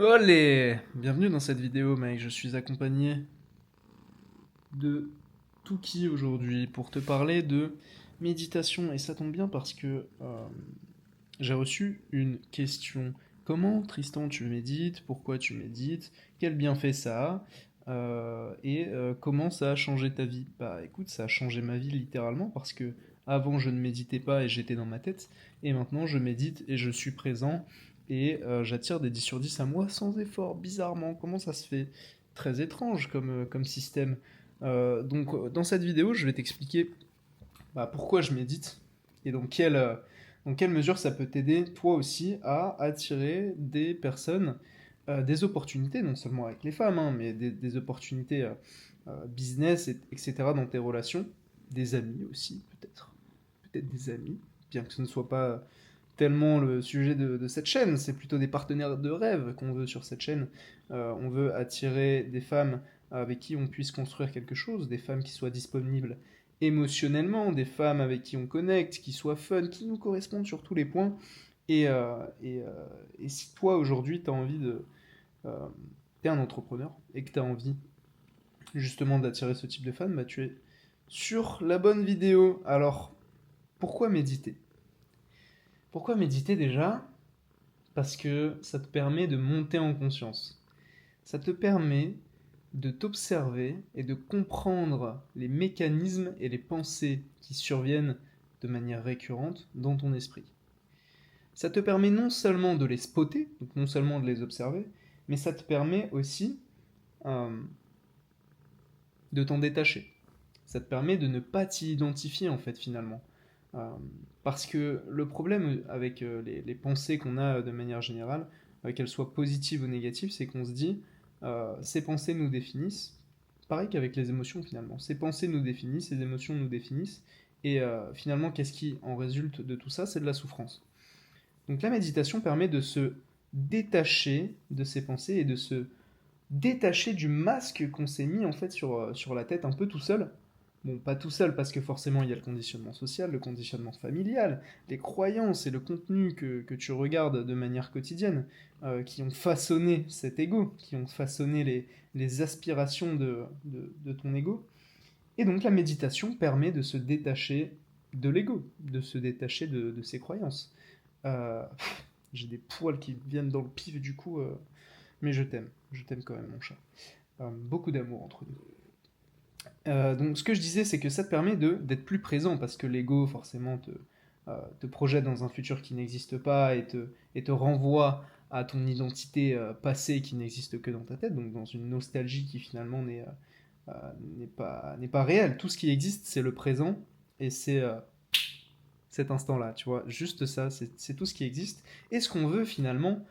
Olé! Bienvenue dans cette vidéo, mec. Je suis accompagné de Tuki aujourd'hui pour te parler de méditation. Et ça tombe bien parce que j'ai reçu une question. Comment, Tristan, tu médites? Pourquoi tu médites? Quel bienfait ça a? Comment ça a changé ta vie? Bah écoute, ça a changé ma vie littéralement parce que avant je ne méditais pas et j'étais dans ma tête, et maintenant je médite et je suis présent et j'attire des 10 sur 10 à moi sans effort, bizarrement. Comment ça se fait? Très étrange comme système. Dans cette vidéo, je vais t'expliquer pourquoi je médite et dans quelle mesure ça peut t'aider toi aussi à attirer des personnes, des opportunités, non seulement avec les femmes, hein, mais des opportunités business, etc. dans tes relations, des amis aussi, peut-être des amis, bien que ce ne soit pas tellement le sujet de cette chaîne, c'est plutôt des partenaires de rêve qu'on veut sur cette chaîne. On veut attirer des femmes avec qui on puisse construire quelque chose, des femmes qui soient disponibles émotionnellement, des femmes avec qui on connecte, qui soient fun, qui nous correspondent sur tous les points. Et, euh, et, euh, et si toi aujourd'hui tu as envie de... Euh, t'es un entrepreneur et que tu as envie justement d'attirer ce type de femmes, bah tu es sur la bonne vidéo. Alors, pourquoi méditer? Pourquoi méditer déjà? Parce que ça te permet de monter en conscience. Ça te permet de t'observer et de comprendre les mécanismes et les pensées qui surviennent de manière récurrente dans ton esprit. Ça te permet non seulement de les spotter, donc non seulement de les observer, mais ça te permet aussi euh, de t'en détacher. Ça te permet de ne pas t'y identifier en fait finalement. Euh, Parce que le problème avec les pensées qu'on a de manière générale, qu'elles soient positives ou négatives, c'est qu'on se dit ces pensées nous définissent. Pareil qu'avec les émotions finalement. Ces pensées nous définissent, ces émotions nous définissent. Et finalement, qu'est-ce qui en résulte de tout ça? C'est de la souffrance. Donc la méditation permet de se détacher de ces pensées et de se détacher du masque qu'on s'est mis en fait sur la tête un peu tout seul. Bon, pas tout seul parce que forcément il y a le conditionnement social, le conditionnement familial, les croyances et le contenu que tu regardes de manière quotidienne qui ont façonné cet ego, qui ont façonné les aspirations de ton ego. Et donc la méditation permet de se détacher de l'ego, de se détacher de ses croyances. Euh, j'ai des poils qui viennent dans le pif du coup, mais je t'aime quand même mon chat. Beaucoup d'amour entre nous. Donc ce que je disais, c'est que ça te permet d'être plus présent, parce que l'ego, forcément, te projette dans un futur qui n'existe pas et te renvoie à ton identité passée qui n'existe que dans ta tête, donc dans une nostalgie qui finalement n'est pas réelle. Tout ce qui existe, c'est le présent, et c'est cet instant-là, tu vois. Juste ça, c'est tout ce qui existe. Et ce qu'on veut finalement,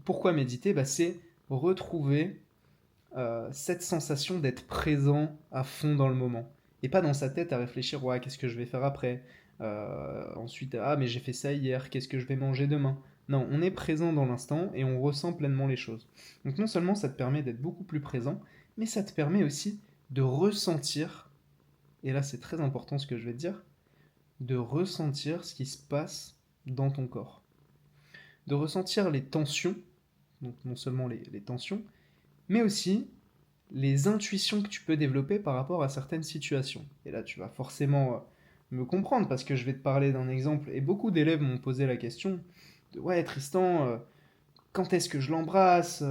pourquoi méditer? C'est retrouver cette sensation d'être présent à fond dans le moment. Et pas dans sa tête à réfléchir, ouais, qu'est-ce que je vais faire après? Ensuite, ah, mais j'ai fait ça hier, qu'est-ce que je vais manger demain? Non, on est présent dans l'instant et on ressent pleinement les choses. Donc non seulement ça te permet d'être beaucoup plus présent, mais ça te permet aussi de ressentir, et là c'est très important ce que je vais te dire, de ressentir ce qui se passe dans ton corps. De ressentir les tensions, donc non seulement les tensions, mais aussi les intuitions que tu peux développer par rapport à certaines situations. Et là, tu vas forcément me comprendre parce que je vais te parler d'un exemple. Et beaucoup d'élèves m'ont posé la question de ouais, Tristan, quand est-ce que je l'embrasse?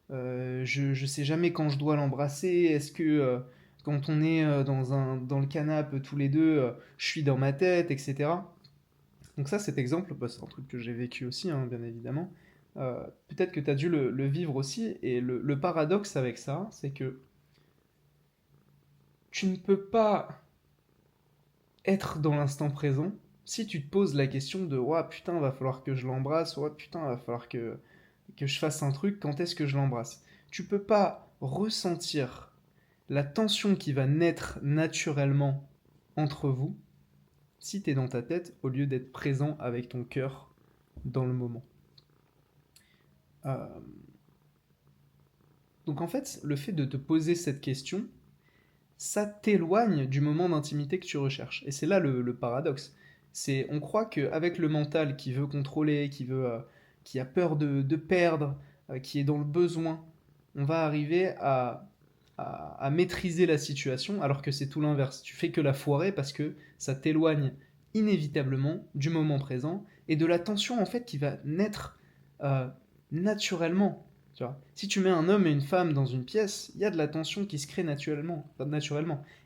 Je sais jamais quand je dois l'embrasser. Est-ce que quand on est dans le canapé tous les deux, je suis dans ma tête, etc. Donc ça, cet exemple, c'est un truc que j'ai vécu aussi, hein, bien évidemment. Peut-être que tu as dû le vivre aussi. Et le paradoxe avec ça, c'est que tu ne peux pas être dans l'instant présent si tu te poses la question de ouais putain va falloir que je l'embrasse, ouais putain va falloir que je fasse un truc, quand est-ce que je l'embrasse? Tu peux pas ressentir la tension qui va naître naturellement entre vous si tu es dans ta tête au lieu d'être présent avec ton cœur dans le moment. Euh, donc en fait, le fait de te poser cette question, ça t'éloigne du moment d'intimité que tu recherches. Et c'est là le paradoxe. On croit qu'avec le mental qui veut contrôler, qui a peur de perdre, qui est dans le besoin, on va arriver à maîtriser la situation, alors que c'est tout l'inverse. Tu fais que la foirer parce que ça t'éloigne inévitablement du moment présent et de la tension en fait qui va naître euh, naturellement. Tu vois. Si tu mets un homme et une femme dans une pièce, il y a de la tension qui se crée naturellement.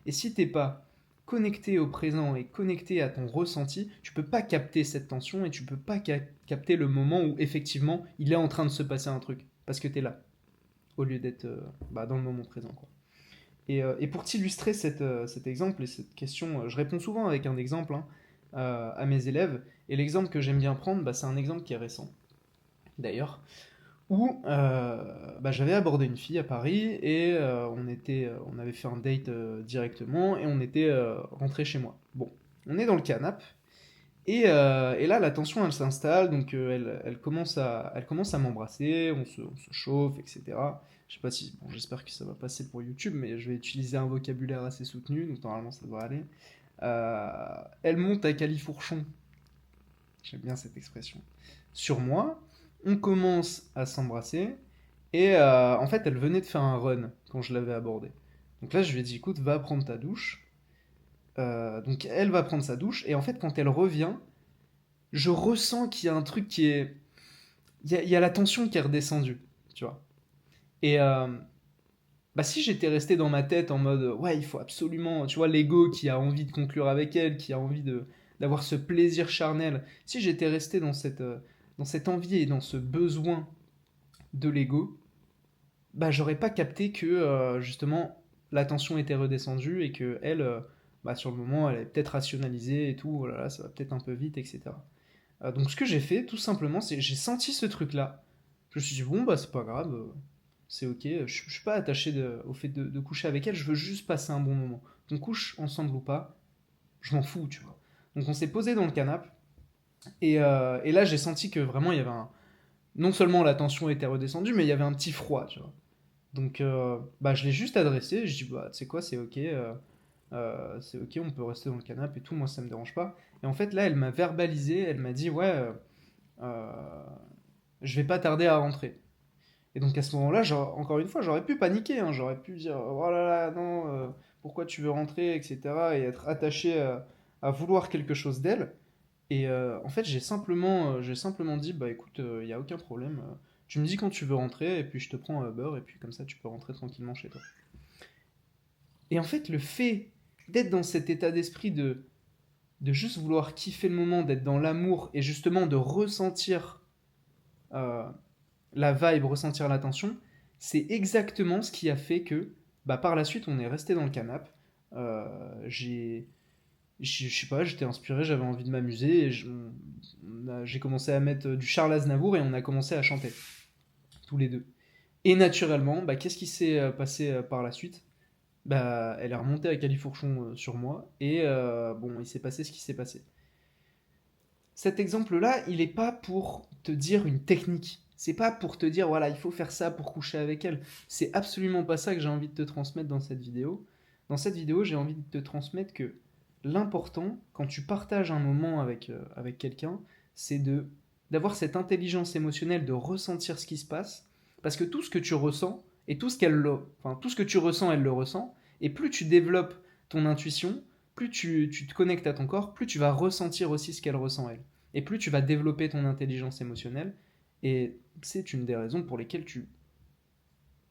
Et si t'es pas connecté au présent et connecté à ton ressenti, tu peux pas capter cette tension et tu peux pas capter le moment où effectivement il est en train de se passer un truc parce que tu es là au lieu d'être dans le moment présent, quoi. Et pour t'illustrer cet exemple et cette question, je réponds souvent avec un exemple hein, à mes élèves. Et l'exemple que j'aime bien prendre, c'est un exemple qui est récent, d'ailleurs, où j'avais abordé une fille à Paris et on avait fait un date directement et on était rentré chez moi. Bon, on est dans le canapé et là la tension elle s'installe, donc elle commence à m'embrasser, on se chauffe, etc. Je sais pas si, bon, j'espère que ça va passer pour YouTube, mais je vais utiliser un vocabulaire assez soutenu, donc normalement ça devrait aller. Elle monte à califourchon, j'aime bien cette expression, sur moi. On commence à s'embrasser et en fait elle venait de faire un run quand je l'avais abordée. Donc là je lui ai dit écoute va prendre ta douche. Donc elle va prendre sa douche et en fait quand elle revient je ressens qu'il y a un truc qui est. Il y a la tension qui est redescendue, tu vois. Et si j'étais resté dans ma tête en mode ouais, il faut absolument. Tu vois, l'ego qui a envie de conclure avec elle, qui a envie d'avoir ce plaisir charnel, si j'étais resté dans cette envie et dans ce besoin de l'ego, j'aurais pas capté que justement la tension était redescendue et que elle, sur le moment, elle est peut-être rationalisée et tout, oh là là, ça va peut-être un peu vite, etc. Donc ce que j'ai fait, tout simplement, c'est j'ai senti ce truc-là. Je me suis dit, bon, c'est pas grave, c'est ok, je suis pas attaché au fait de coucher avec elle, je veux juste passer un bon moment. Qu'on couche ensemble ou pas, je m'en fous, tu vois. Donc on s'est posé dans le canapé, et là j'ai senti que vraiment il y avait un. Non seulement la tension était redescendue, mais il y avait un petit froid, tu vois. Donc je l'ai juste adressé, je dis, tu sais quoi, c'est ok, on peut rester dans le canapé et tout, moi ça me dérange pas. Et en fait là, elle m'a verbalisé, elle m'a dit, ouais. Euh, je vais pas tarder à rentrer. Et donc à ce moment-là, encore une fois, j'aurais pu paniquer, hein, j'aurais pu dire oh là là, non, pourquoi tu veux rentrer, etc. Et être attaché à vouloir quelque chose d'elle. Et en fait, j'ai simplement dit bah écoute, il y a aucun problème. Tu me dis quand tu veux rentrer, et puis je te prends un Uber, et puis comme ça tu peux rentrer tranquillement chez toi. Et en fait, le fait d'être dans cet état d'esprit de juste vouloir kiffer le moment, d'être dans l'amour, et justement de ressentir euh, la vibe, ressentir la tension, c'est exactement ce qui a fait que, par la suite, on est resté dans le canapé. Je sais pas, j'étais inspiré, j'avais envie de m'amuser, et j'ai commencé à mettre du Charles Aznavour et on a commencé à chanter, tous les deux. Et naturellement, qu'est-ce qui s'est passé par la suite? Elle est remontée à califourchon sur moi, et bon, il s'est passé ce qui s'est passé. Cet exemple-là, il n'est pas pour te dire une technique. C'est pas pour te dire, voilà, il faut faire ça pour coucher avec elle. C'est absolument pas ça que j'ai envie de te transmettre dans cette vidéo. Dans cette vidéo, j'ai envie de te transmettre que l'important, quand tu partages un moment avec quelqu'un, c'est d'avoir cette intelligence émotionnelle, de ressentir ce qui se passe. Parce que tout ce que tu ressens, et tout ce que tu ressens, elle le ressent. Et plus tu développes ton intuition, plus tu te connectes à ton corps, plus tu vas ressentir aussi ce qu'elle ressent elle. Et plus tu vas développer ton intelligence émotionnelle. Et c'est une des raisons pour lesquelles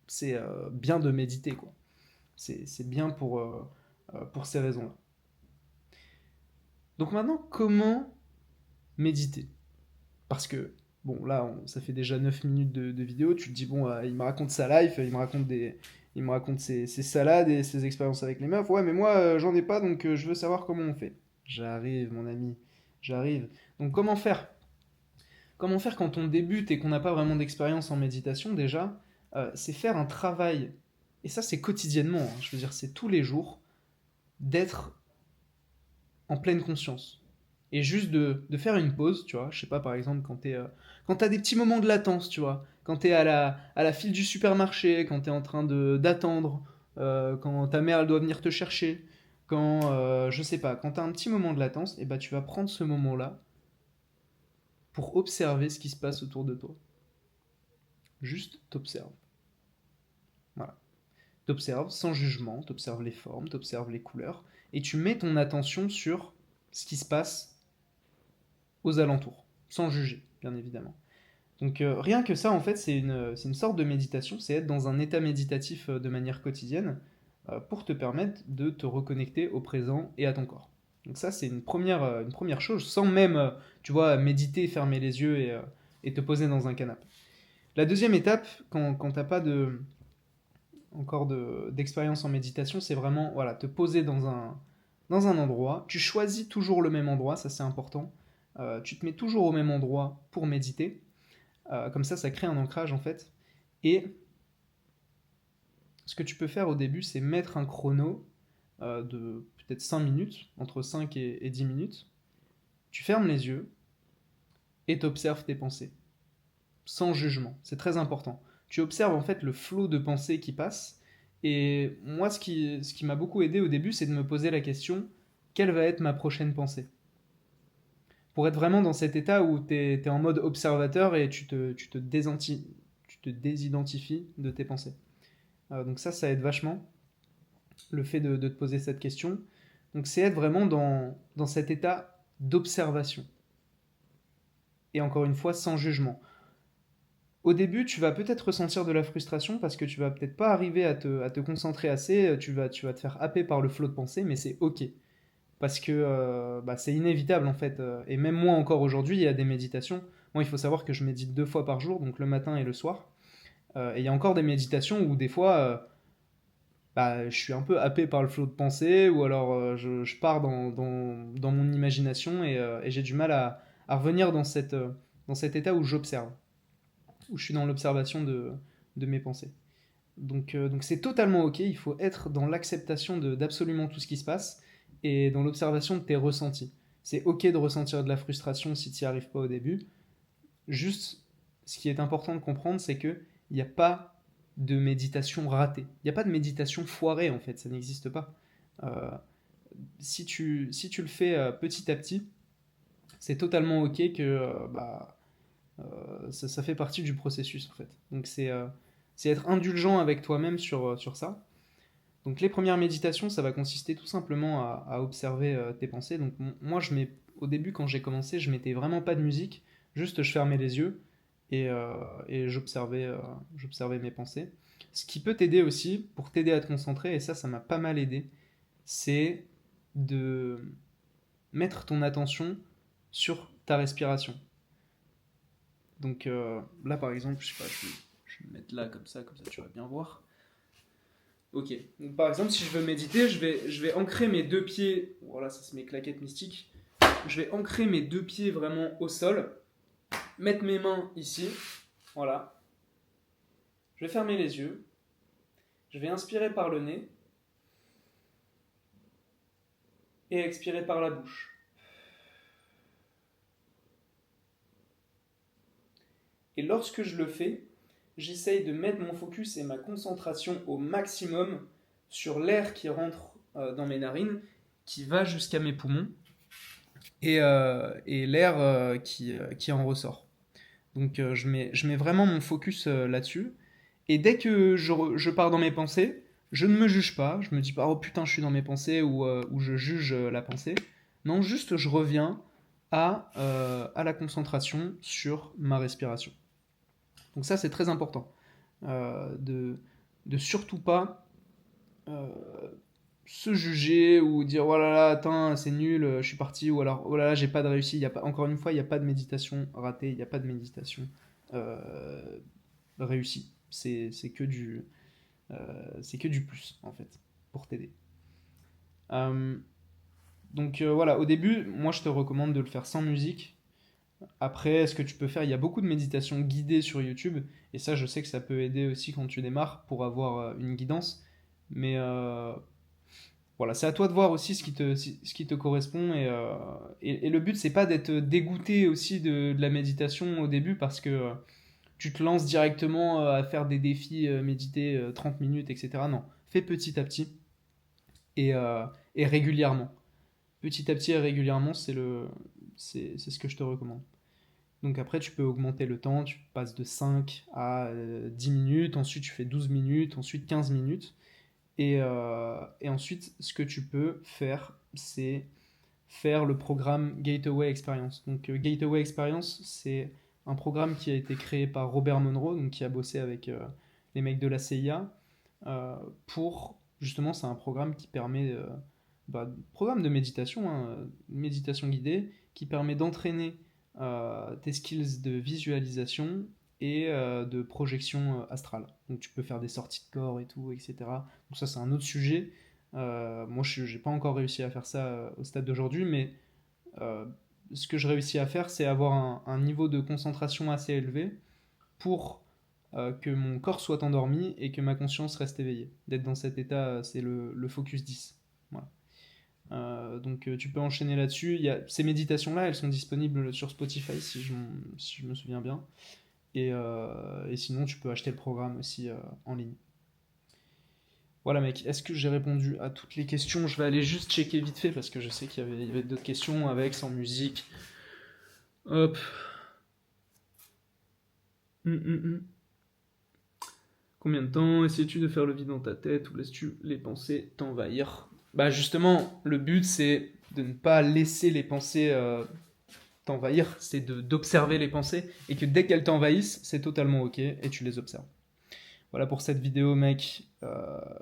c'est bien de méditer, quoi. C'est bien pour ces raisons-là. Donc maintenant, comment méditer? Parce que, bon, là, ça fait déjà 9 minutes de vidéo, tu te dis, bon, il me raconte sa life, il me raconte ses salades et ses expériences avec les meufs. Ouais, mais moi, j'en ai pas, donc je veux savoir comment on fait. J'arrive, mon ami, j'arrive. Donc comment faire? Comment faire quand on débute et qu'on n'a pas vraiment d'expérience en méditation déjà? C'est faire un travail, et ça c'est quotidiennement, hein, je veux dire c'est tous les jours, d'être en pleine conscience. Et juste de faire une pause, tu vois. Je sais pas, par exemple, quand t'as des petits moments de latence, tu vois. Quand t'es à la file du supermarché, quand t'es en train d'attendre, quand ta mère elle doit venir te chercher, quand, je sais pas, quand t'as un petit moment de latence, et tu vas prendre ce moment-là pour observer ce qui se passe autour de toi. Juste t'observes. Voilà. T'observes sans jugement, t'observes les formes, t'observes les couleurs, et tu mets ton attention sur ce qui se passe aux alentours, sans juger, bien évidemment. Donc rien que ça, en fait, c'est une sorte de méditation, c'est être dans un état méditatif de manière quotidienne pour te permettre de te reconnecter au présent et à ton corps. Donc ça, c'est une première chose, sans même, tu vois, méditer, fermer les yeux et te poser dans un canapé. La deuxième étape, quand tu n'as pas encore d'expérience en méditation, c'est vraiment voilà, te poser dans un endroit. Tu choisis toujours le même endroit, ça c'est important. Tu te mets toujours au même endroit pour méditer. Comme ça crée un ancrage en fait. Et ce que tu peux faire au début, c'est mettre un chrono de peut-être 5 minutes, entre 5 et 10 minutes. Tu fermes les yeux et tu observes tes pensées, sans jugement. C'est très important. Tu observes en fait le flot de pensées qui passe. Et moi, ce qui m'a beaucoup aidé au début, c'est de me poser la question, quelle va être ma prochaine pensée? Pour être vraiment dans cet état où tu es en mode observateur et tu te désidentifies de tes pensées. Donc ça aide vachement, le fait de te poser cette question. Donc c'est être vraiment dans cet état d'observation. Et encore une fois, sans jugement. Au début, tu vas peut-être ressentir de la frustration parce que tu vas peut-être pas arriver à te concentrer assez, tu vas te faire happer par le flot de pensée, mais c'est ok. Parce que bah, c'est inévitable en fait. Et même moi encore aujourd'hui, il y a des méditations. Moi, il faut savoir que je médite 2 fois par jour, donc le matin et le soir. Et il y a encore des méditations où des fois, bah, je suis un peu happé par le flot de pensée, ou alors je pars dans mon imagination et j'ai du mal à revenir dans cet état où j'observe, où je suis dans l'observation de mes pensées. Donc c'est totalement ok, il faut être dans l'acceptation d'absolument tout ce qui se passe et dans l'observation de tes ressentis. C'est ok de ressentir de la frustration si tu n'y arrives pas au début. Juste, ce qui est important de comprendre, c'est qu'il n'y a pas de méditation ratée. Il n'y a pas de méditation foirée en fait, ça n'existe pas. Euh, si tu le fais petit à petit, c'est totalement ok que ça fait partie du processus en fait. Donc c'est être indulgent avec toi-même sur ça. Donc les premières méditations, ça va consister tout simplement à observer tes pensées. Donc moi, au début, quand j'ai commencé, je mettais vraiment pas de musique, juste je fermais les yeux et j'observais mes pensées. Ce qui peut t'aider aussi, pour t'aider à te concentrer, et ça m'a pas mal aidé, c'est de mettre ton attention sur ta respiration. Donc là, par exemple, je sais pas, je vais me mettre là comme ça tu vas bien voir. Ok. Donc, par exemple, si je veux méditer, je vais ancrer mes 2 pieds. Voilà, ça c'est mes claquettes mystiques. Je vais ancrer mes 2 pieds vraiment au sol. Mettre mes mains ici. Voilà. Je vais fermer les yeux. Je vais inspirer par le nez. Et expirer par la bouche. Et lorsque je le fais, j'essaye de mettre mon focus et ma concentration au maximum sur l'air qui rentre dans mes narines, qui va jusqu'à mes poumons, et l'air qui en ressort. Donc je mets vraiment mon focus là-dessus. Et dès que je pars dans mes pensées, je ne me juge pas. Je me dis pas, oh putain, je suis dans mes pensées ou je juge la pensée. Non, juste je reviens à la concentration sur ma respiration. Donc ça, c'est très important. De surtout pas euh, se juger ou dire oh là là, attends, c'est nul, je suis parti, ou alors oh là là, j'ai pas de réussite. Il y a pas, encore une fois, il n'y a pas de méditation ratée, il n'y a pas de méditation euh, réussie. C'est que du plus, en fait, pour t'aider. Euh, donc voilà, au début, moi je te recommande de le faire sans musique. Après, ce que tu peux faire, il y a beaucoup de méditations guidées sur YouTube, et ça, je sais que ça peut aider aussi quand tu démarres pour avoir une guidance. Mais voilà, c'est à toi de voir aussi ce qui te correspond. Et le but, c'est pas d'être dégoûté aussi de la méditation au début parce que tu te lances directement à faire des défis, méditer 30 minutes, etc. Non, fais petit à petit et régulièrement. Petit à petit et régulièrement, c'est ce que je te recommande. Donc après, tu peux augmenter le temps, tu passes de 5 à 10 minutes, ensuite tu fais 12 minutes, ensuite 15 minutes. Et ensuite, ce que tu peux faire, c'est faire le programme Gateway Experience. Donc Gateway Experience, c'est un programme qui a été créé par Robert Monroe, donc qui a bossé avec les mecs de la CIA, pour justement, c'est un programme qui permet, programme de méditation, hein, méditation guidée, qui permet d'entraîner tes skills de visualisation et de projection astrale. Donc tu peux faire des sorties de corps et tout, etc. Donc ça c'est un autre sujet. Moi je n'ai pas encore réussi à faire ça au stade d'aujourd'hui, mais euh, ce que je réussis à faire c'est avoir un niveau de concentration assez élevé pour que mon corps soit endormi et que ma conscience reste éveillée. D'être dans cet état, c'est le focus 10. Voilà. Donc tu peux enchaîner là-dessus. Ces méditations-là, elles sont disponibles sur Spotify si je me souviens bien. Et sinon, tu peux acheter le programme aussi en ligne. Voilà mec, est-ce que j'ai répondu à toutes les questions? Je vais aller juste checker vite fait parce que je sais qu'il y avait d'autres questions avec, sans musique. Hop. Hum, hum, hum. Combien de temps essaies-tu de faire le vide dans ta tête ou laisses-tu les pensées t'envahir? Bah justement, le but c'est de ne pas laisser les pensées t'envahir, c'est d'observer les pensées et que dès qu'elles t'envahissent, c'est totalement ok et tu les observes. Voilà pour cette vidéo mec,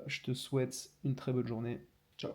je te souhaite une très bonne journée. Ciao.